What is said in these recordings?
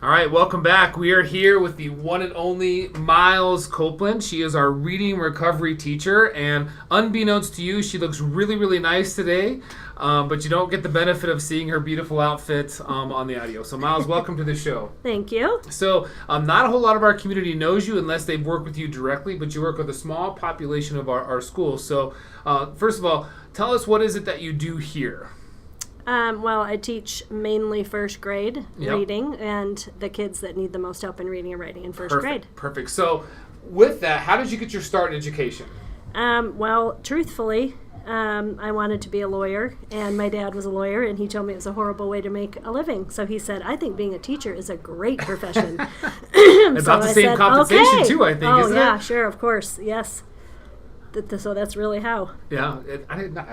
All right, welcome back. We are here with the one and only Miles Copeland. She is our reading recovery teacher, and unbeknownst to you, she looks really, really nice today, but you don't get the benefit of seeing her beautiful outfit on the audio. So, Miles, welcome to the show. Thank you. So, not a whole lot of our community knows you unless they've worked with you directly, but you work with a small population of our school. So, first of all, tell us, what is it that you do here? Well, I teach mainly first grade reading and the kids that need the most help in reading and writing in first grade. Perfect. So with that, how did you get your start in education? Well, truthfully, I wanted to be a lawyer, and my dad was a lawyer, and he told me it was a horrible way to make a living. So he said, I think being a teacher is a great profession. About the same compensation, too, I think, isn't it? Oh, yeah, sure, of course, yes. So that's really how. Yeah.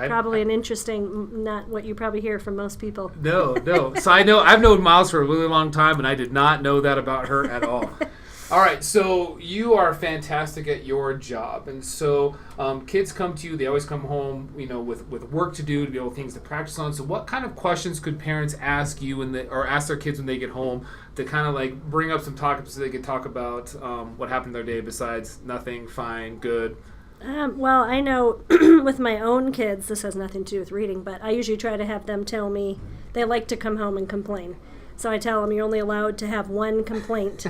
Probably an interesting, not what you probably hear from most people. No. So I've known Miles for a really long time, and I did not know that about her at all. All right, so you are fantastic at your job, and so kids come to you. They always come home, with work to do, to be able things to practice on. So, what kind of questions could parents ask you or ask their kids when they get home to kind of like bring up some topics so they can talk about what happened in their day besides nothing, fine, good? Well, I know with my own kids, this has nothing to do with reading, but I usually try to have them tell me they like to come home and complain. So I tell them you're only allowed to have one complaint,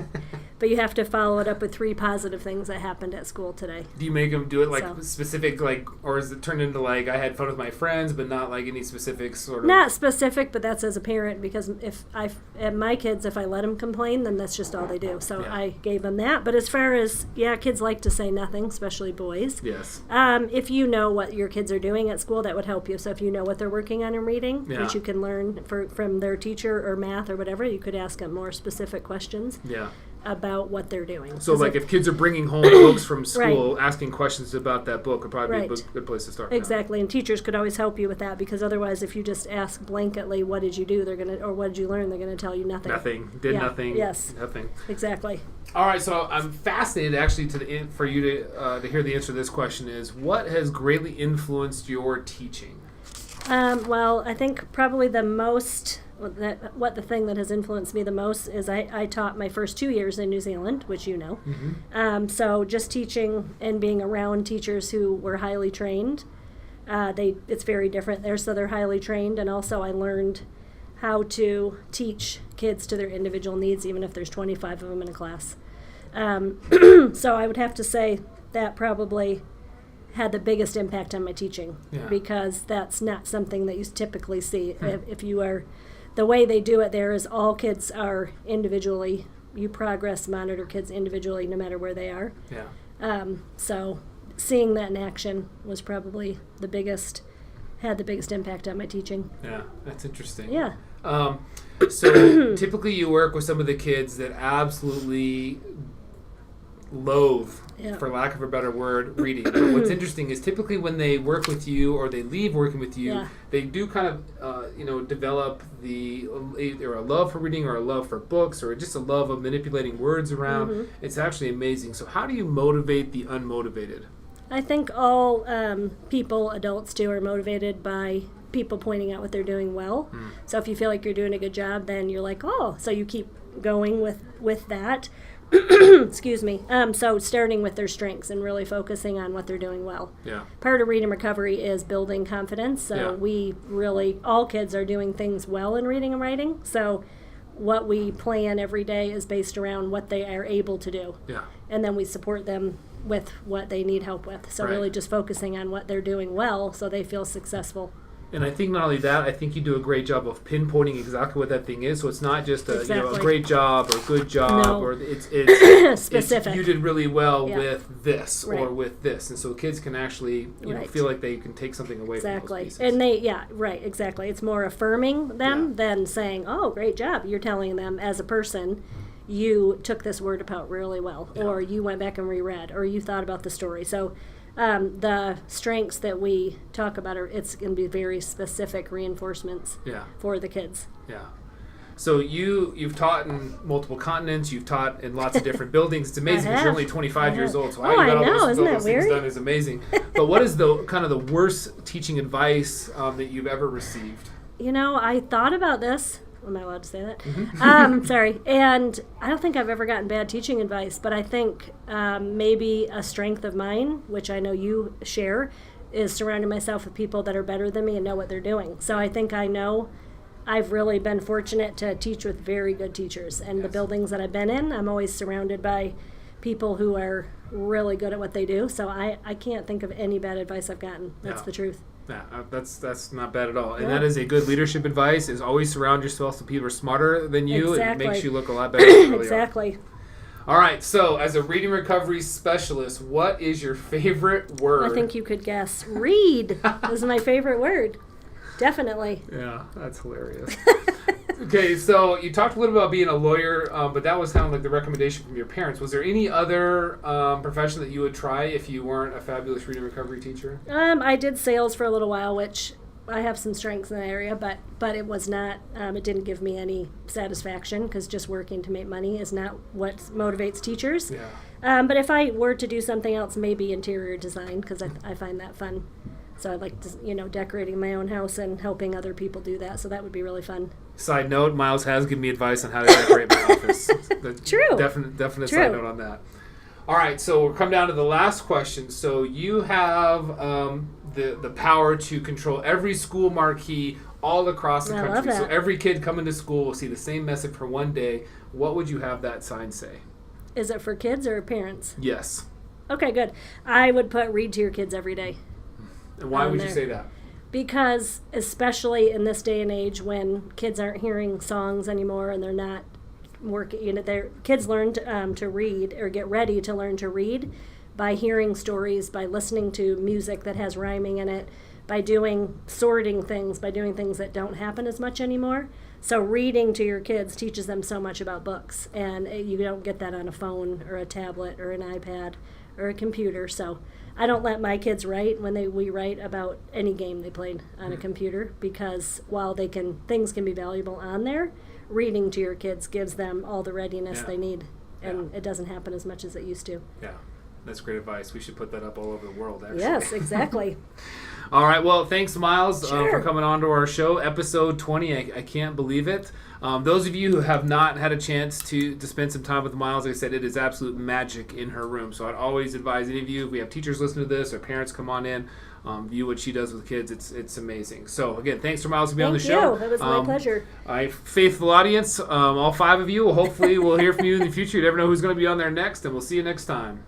but you have to follow it up with 3 positive things that happened at school today. Do you make them do it specific, or is it turned into I had fun with my friends, but not any specific sort of? Not specific, but that's as a parent, because if I let them complain, then that's just all they do. So yeah. I gave them that. But as far as, kids like to say nothing, especially boys. Yes. If you know what your kids are doing at school, that would help you. So if you know what they're working on in reading, which you can learn from their teacher or math or whatever, you could ask them more specific questions. Yeah. About what they're doing. So if kids are bringing home books from school, asking questions about that book would probably be a good place to start. Exactly, and teachers could always help you with that, because otherwise if you just ask blanketly, what did you do, or what did you learn, they're going to tell you nothing. Nothing. Yes. Nothing. Exactly. All right, so I'm fascinated actually for you to hear the answer to this question is, what has greatly influenced your teaching? Well, I think probably the thing that has influenced me the most is I taught my first 2 years in New Zealand, which you know. Mm-hmm. So just teaching and being around teachers who were highly trained, it's very different there. So they're highly trained, and also I learned how to teach kids to their individual needs, even if there's 25 of them in a class. So I would have to say that probably had the biggest impact on my teaching, because that's not something that you typically see. If you are, the way they do it there is all kids are individually, you progress monitor kids individually no matter where they are. Yeah. So seeing that in action was probably had the biggest impact on my teaching. Yeah, that's interesting. Yeah. So typically you work with some of the kids that absolutely loathe, for lack of a better word, reading. But what's interesting is typically when they work with you or they leave working with you, they do kind of, develop either a love for reading or a love for books or just a love of manipulating words around. Mm-hmm. It's actually amazing. So how do you motivate the unmotivated? I think all adults too, are motivated by people pointing out what they're doing well. So if you feel like you're doing a good job, then you're like, so you keep going with that. Excuse me. So starting with their strengths and really focusing on what they're doing well. Yeah. Part of reading recovery is building confidence. So all kids are doing things well in reading and writing. So what we plan every day is based around what they are able to do. Yeah. And then we support them with what they need help with. So really just focusing on what they're doing well so they feel successful. And I think not only that, I think you do a great job of pinpointing exactly what that thing is. So it's not just a great job or good job, or it's specific. It's, you did really well with this or with this, and so kids can actually feel like they can take something away from those pieces. And exactly. It's more affirming them than saying, "Oh, great job." You're telling them as a person, you took this word out really well, or you went back and reread, or you thought about the story. So. The strengths that we talk about it's going to be very specific reinforcements for the kids. Yeah. So you've taught in multiple continents. You've taught in lots of different buildings. It's amazing because you're only 25 years old. So how you got all those things done is amazing. But what is the kind of the worst teaching advice that you've ever received? I thought about this. Am I allowed to say that? Sorry. And I don't think I've ever gotten bad teaching advice, but I think maybe a strength of mine, which I know you share, is surrounding myself with people that are better than me and know what they're doing. So I think I've really been fortunate to teach with very good teachers. And the buildings that I've been in, I'm always surrounded by people who are really good at what they do. So I can't think of any bad advice I've gotten. That's the truth. Yeah, that's not bad at all. And that is a good leadership advice, is always surround yourself with people who are smarter than you. Exactly. It makes you look a lot better than you really Exactly. All right, so as a reading recovery specialist, what is your favorite word? I think you could guess. Read is my favorite word. Definitely. Yeah, that's hilarious. Okay, so you talked a little about being a lawyer, but that was kind of like the recommendation from your parents. Was there any other profession that you would try if you weren't a fabulous reading recovery teacher? I did sales for a little while, which I have some strengths in that area, but it was not, it didn't give me any satisfaction because just working to make money is not what motivates teachers. Yeah. But if I were to do something else, maybe interior design, because I find that fun. So I like to, decorating my own house and helping other people do that. So that would be really fun. Side note, Miles has given me advice on how to decorate my office. True. Definite True. Side note on that. All right, so we'll come down to the last question. So you have the power to control every school marquee all across the country. I love that. So every kid coming to school will see the same message for one day. What would you have that sign say? Is it for kids or parents? Yes. Okay, good. I would put read to your kids every day. And why would you say that? Because especially in this day and age when kids aren't hearing songs anymore and they're not working, their kids learn to read or get ready to learn to read by hearing stories, by listening to music that has rhyming in it, by sorting things, by doing things that don't happen as much anymore. So reading to your kids teaches them so much about books, and you don't get that on a phone or a tablet or an iPad or a computer. So I don't let my kids write when we write about any game they played on a computer, because while things can be valuable on there, reading to your kids gives them all the readiness they need, and it doesn't happen as much as it used to. Yeah, that's great advice. We should put that up all over the world, actually. Yes, exactly. All right, well, thanks, Miles, Sure. for coming on to our show, episode 20. I can't believe it. Those of you who have not had a chance to spend some time with Miles, like I said, it is absolute magic in her room. So I'd always advise any of you, if we have teachers listen to this or parents come on in, view what she does with kids. It's amazing. So, again, thanks for Miles to be on the show. Thank you. It was my pleasure. Faithful audience, all 5 of you, hopefully we'll hear from you in the future. You never know who's going to be on there next, and we'll see you next time.